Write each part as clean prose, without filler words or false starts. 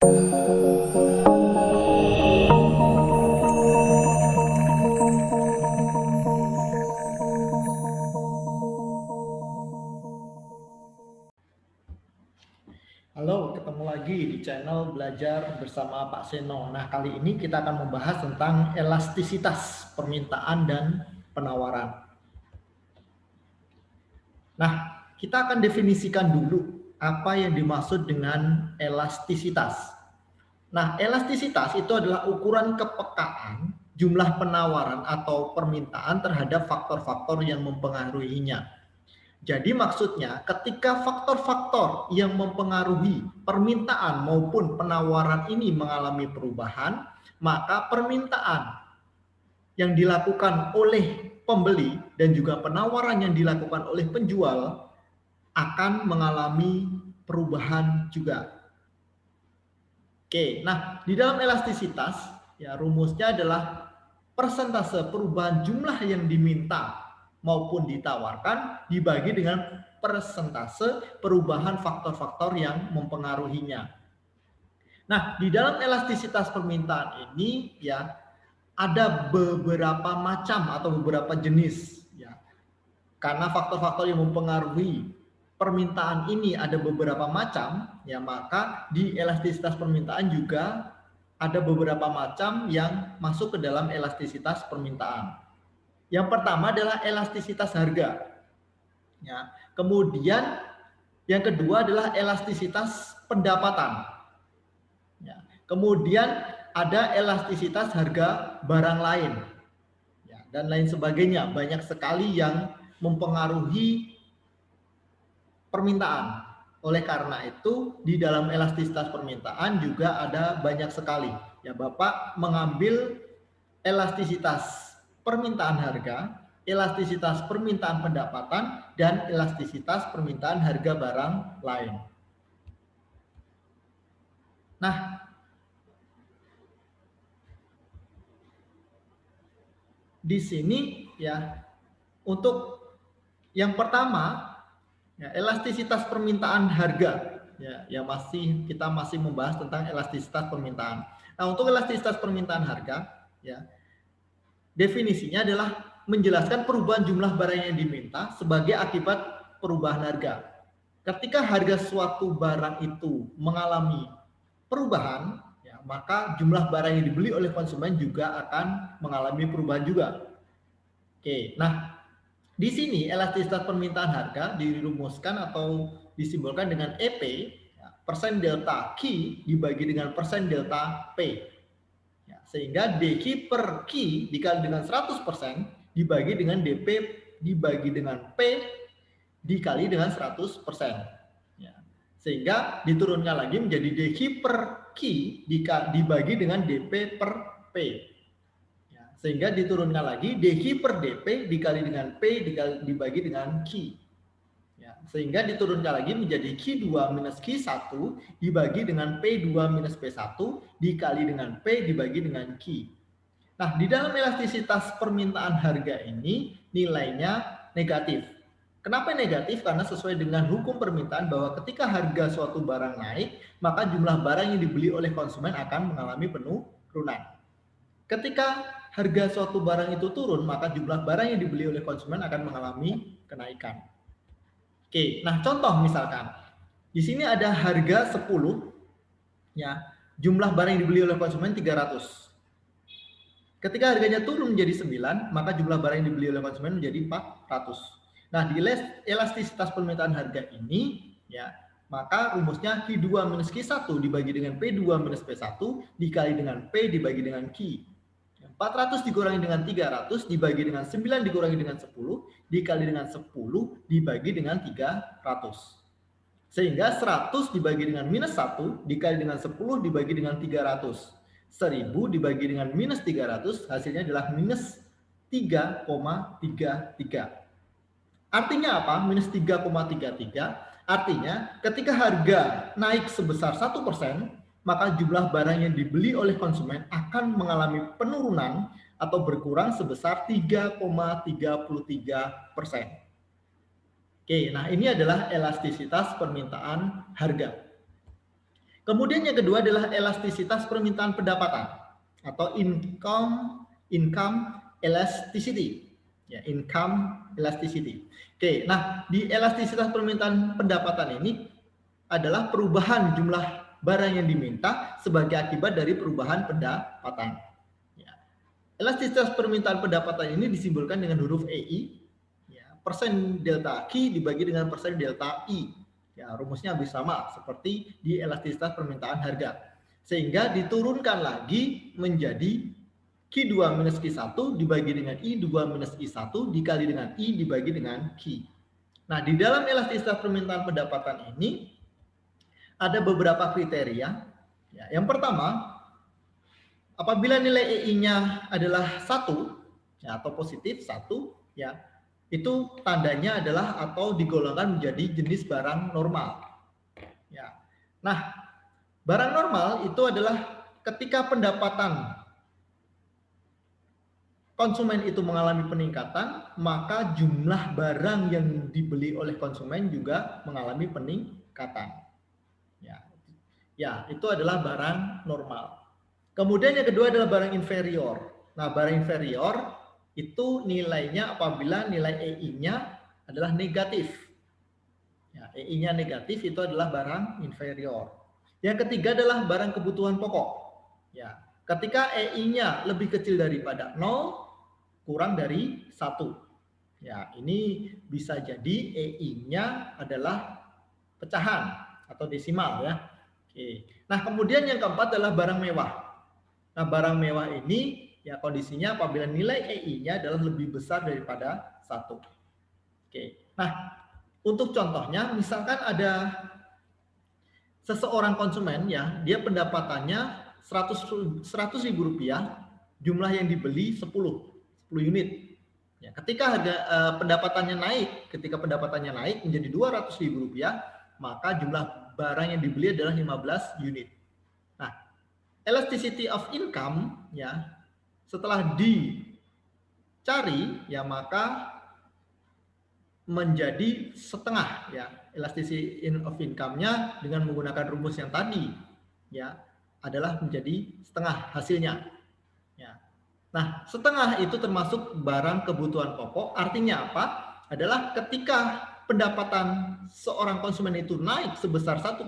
Halo, ketemu lagi di channel Belajar Bersama Pak Seno. Nah, kali ini kita akan membahas tentang elastisitas permintaan dan penawaran. Nah, kita akan definisikan dulu apa yang dimaksud dengan elastisitas. Nah, elastisitas itu adalah ukuran kepekaan jumlah penawaran atau permintaan terhadap faktor-faktor yang mempengaruhinya. Jadi maksudnya ketika faktor-faktor yang mempengaruhi permintaan maupun penawaran ini mengalami perubahan, maka permintaan yang dilakukan oleh pembeli dan juga penawaran yang dilakukan oleh penjual akan mengalami perubahan juga. Oke, nah di dalam elastisitas ya rumusnya adalah persentase perubahan jumlah yang diminta maupun ditawarkan dibagi dengan persentase perubahan faktor-faktor yang mempengaruhinya. Nah, di dalam elastisitas permintaan ini ya ada beberapa macam atau beberapa jenis ya. Karena faktor-faktor yang mempengaruhi permintaan ini ada beberapa macam, ya maka di elastisitas permintaan juga ada beberapa macam yang masuk ke dalam elastisitas permintaan. Yang pertama adalah elastisitas harga. Ya. Kemudian yang kedua adalah elastisitas pendapatan. Ya. Kemudian ada elastisitas harga barang lain. Ya, dan lain sebagainya. Banyak sekali yang mempengaruhi permintaan. Oleh karena itu, di dalam elastisitas permintaan juga ada banyak sekali. Ya, Bapak mengambil elastisitas permintaan harga, elastisitas permintaan pendapatan, dan elastisitas permintaan harga barang lain. Nah, di sini ya untuk yang pertama ya, elastisitas permintaan harga ya yang kita masih membahas tentang elastisitas permintaan. Nah, untuk elastisitas permintaan harga ya definisinya adalah menjelaskan perubahan jumlah barang yang diminta sebagai akibat perubahan harga. Ketika harga suatu barang itu mengalami perubahan, ya, maka jumlah barang yang dibeli oleh konsumen juga akan mengalami perubahan juga. Oke, nah di sini elastisitas permintaan harga dirumuskan atau disimbolkan dengan EP, ya, persen delta Q dibagi dengan persen delta P. Ya, sehingga DQ per Q dikali dengan 100% dibagi dengan DP dibagi dengan P dikali dengan 100%. Ya, sehingga diturunkan lagi menjadi DQ per Q dibagi dengan DP per P. Sehingga diturunkan lagi DQ per DP dikali dengan P dibagi dengan Q. Ya, sehingga diturunkan lagi menjadi Q2 minus Q1 dibagi dengan P2 minus P1 dikali dengan P dibagi dengan Q. Nah, di dalam elastisitas permintaan harga ini nilainya negatif. Kenapa negatif? Karena sesuai dengan hukum permintaan bahwa ketika harga suatu barang naik, maka jumlah barang yang dibeli oleh konsumen akan mengalami penurunan. Ketika harga suatu barang itu turun, maka jumlah barang yang dibeli oleh konsumen akan mengalami kenaikan. Oke, nah contoh misalkan, di sini ada harga 10, ya, jumlah barang yang dibeli oleh konsumen 300. Ketika harganya turun menjadi 9, maka jumlah barang yang dibeli oleh konsumen menjadi 400. Nah, di elastisitas permintaan harga ini, ya, maka rumusnya Q2 minus Q1 dibagi dengan P2 minus P1 dikali dengan P dibagi dengan Q. 400 dikurangi dengan 300 dibagi dengan 9 dikurangi dengan 10 dikali dengan 10 dibagi dengan 300. Sehingga 100 dibagi dengan minus 1 dikali dengan 10 dibagi dengan 300. 1000 dibagi dengan minus 300 hasilnya adalah minus 3,33. Artinya apa? Minus 3,33 artinya ketika harga naik sebesar 1%, maka jumlah barang yang dibeli oleh konsumen akan mengalami penurunan atau berkurang sebesar 3,33%. Oke, nah ini adalah elastisitas permintaan harga. Kemudian yang kedua adalah elastisitas permintaan pendapatan atau income elasticity. Ya, income elasticity. Oke, nah di elastisitas permintaan pendapatan ini adalah perubahan jumlah barang yang diminta sebagai akibat dari perubahan pendapatan. Ya. Elastisitas permintaan pendapatan ini disimbolkan dengan huruf EI, ya, persen delta Q dibagi dengan persen delta I. Ya, rumusnya hampir sama seperti di elastisitas permintaan harga. Sehingga diturunkan lagi menjadi Q2 minus Q1 dibagi dengan I2 minus I1 dikali dengan I dibagi dengan Q. Nah, di dalam elastisitas permintaan pendapatan ini ada beberapa kriteria. Ya, yang pertama, apabila nilai EI-nya adalah 1 ya, atau positif 1, ya, itu tandanya adalah atau digolongkan menjadi jenis barang normal. Ya. Nah, barang normal itu adalah ketika pendapatan konsumen itu mengalami peningkatan, maka jumlah barang yang dibeli oleh konsumen juga mengalami peningkatan. Ya, itu adalah barang normal. Kemudian yang kedua adalah barang inferior. Nah, barang inferior itu nilainya apabila nilai EI-nya adalah negatif. Ya, EI-nya negatif itu adalah barang inferior. Yang ketiga adalah barang kebutuhan pokok. Ya, ketika EI-nya lebih kecil daripada 0, kurang dari 1. Ya, ini bisa jadi EI-nya adalah pecahan atau desimal ya. Oke. Nah, kemudian yang keempat adalah barang mewah. Nah, barang mewah ini ya kondisinya apabila nilai EI-nya adalah lebih besar daripada 1. Oke. Nah, untuk contohnya misalkan ada seseorang konsumen ya, dia pendapatannya 100 ribu rupiah, jumlah yang dibeli 10 unit. Ya, ketika harga ketika pendapatannya naik menjadi 200 ribu rupiah, maka jumlah barang yang dibeli adalah 15 unit. Nah, elasticity of income ya setelah dicari ya maka menjadi setengah ya. Elasticity of income-nya dengan menggunakan rumus yang tadi ya adalah menjadi setengah hasilnya. Ya. Nah, setengah itu termasuk barang kebutuhan pokok. Artinya apa? Adalah ketika pendapatan seorang konsumen itu naik sebesar 1%,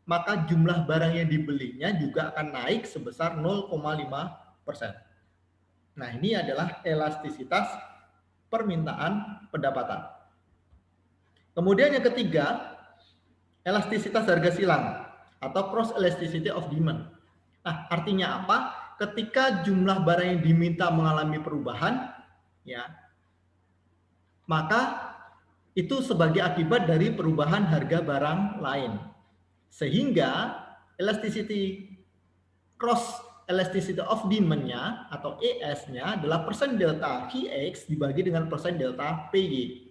maka jumlah barang yang dibelinya juga akan naik sebesar 0,5%. Nah, ini adalah elastisitas permintaan pendapatan. Kemudian yang ketiga, elastisitas harga silang atau cross elasticity of demand. Nah, artinya apa? Ketika jumlah barang yang diminta mengalami perubahan, ya, maka itu sebagai akibat dari perubahan harga barang lain. Sehingga cross elasticity of demand-nya atau ES-nya adalah persen delta QX dibagi dengan persen delta PY.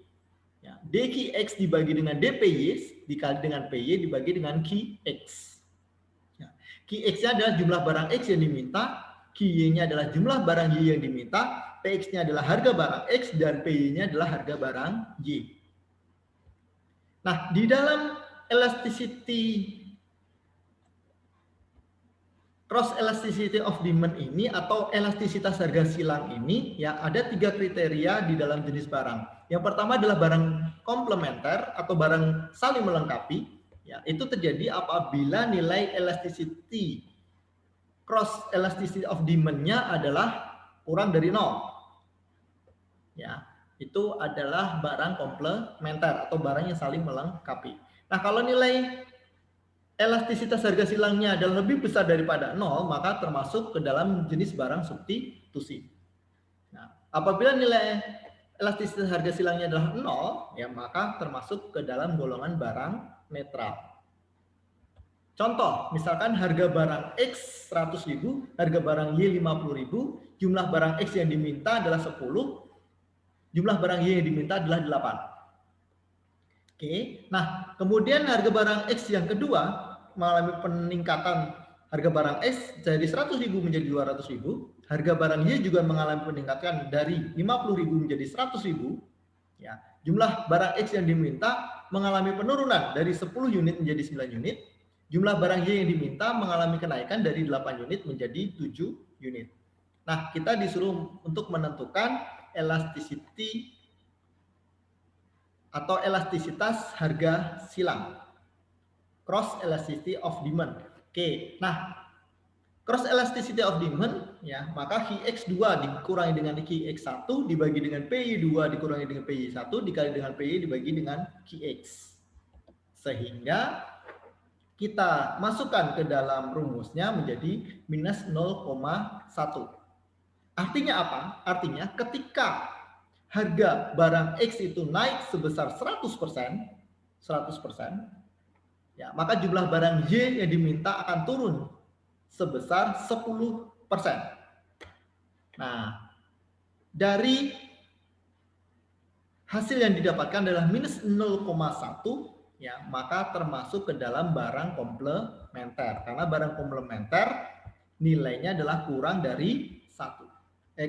Ya, DQX dibagi dengan DPY dikali dengan PY dibagi dengan QX. Ya, QX-nya adalah jumlah barang X yang diminta, QY-nya adalah jumlah barang Y yang diminta, PX-nya adalah harga barang X, dan PY-nya adalah harga barang Y. Nah, di dalam cross elasticity of demand ini atau elastisitas harga silang ini ya ada 3 kriteria di dalam jenis barang. Yang pertama adalah barang komplementer atau barang saling melengkapi. Ya, itu terjadi apabila nilai cross elasticity of demand-nya adalah kurang dari 0. Ya, itu adalah barang komplementer atau barang yang saling melengkapi. Nah, kalau nilai elastisitas harga silangnya adalah lebih besar daripada 0, maka termasuk ke dalam jenis barang substitusi. Nah, apabila nilai elastisitas harga silangnya adalah 0, ya maka termasuk ke dalam golongan barang netral. Contoh, misalkan harga barang X 100.000, harga barang Y 50.000, jumlah barang X yang diminta adalah 10, jumlah barang Y yang diminta adalah 8. Oke, nah kemudian harga barang X yang kedua mengalami peningkatan harga barang X dari 100.000 menjadi 200.000, harga barang Y juga mengalami peningkatan dari 50.000 menjadi 100.000. Ya, jumlah barang X yang diminta mengalami penurunan dari 10 unit menjadi 9 unit, jumlah barang Y yang diminta mengalami kenaikan dari 8 unit menjadi 7 unit. Nah, kita disuruh untuk menentukan elasticity atau elastisitas harga silang. Cross elasticity of demand. Oke, nah cross elasticity of demand ya, maka Qx2 dikurangi dengan Qx1 dibagi dengan PY2 dikurangi dengan PY1 dikali dengan PY dibagi dengan Qx. Sehingga kita masukkan ke dalam rumusnya menjadi minus 0,1. Artinya apa? Artinya ketika harga barang X itu naik sebesar 100%, ya, maka jumlah barang Y yang diminta akan turun sebesar 10%. Nah, dari hasil yang didapatkan adalah minus 0,1, ya, maka termasuk ke dalam barang komplementer. Karena barang komplementer nilainya adalah kurang dari 1.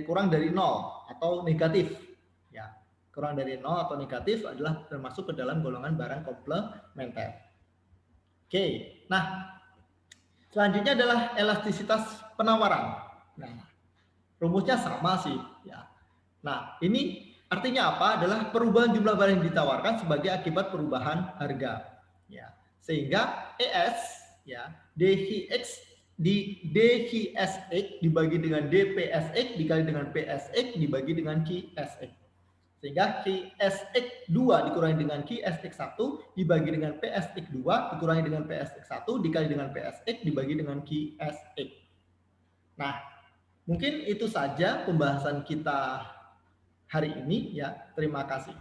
Kurang dari 0 atau negatif. Ya, kurang dari 0 atau negatif adalah termasuk ke dalam golongan barang komplementer. Oke, nah selanjutnya adalah elastisitas penawaran. Nah, rumusnya sama sih, ya. Nah, ini artinya apa? Adalah perubahan jumlah barang yang ditawarkan sebagai akibat perubahan harga. Ya, sehingga ES, ya, DHX di DHSX dibagi dengan DPSX dikali dengan PSX dibagi dengan QSX. Sehingga QSX2 dikurangi dengan QSX1 dibagi dengan PSX2 dikurangi dengan PSX1 dikali dengan PSX dibagi dengan QSX. Nah, mungkin itu saja pembahasan kita hari ini ya. Terima kasih.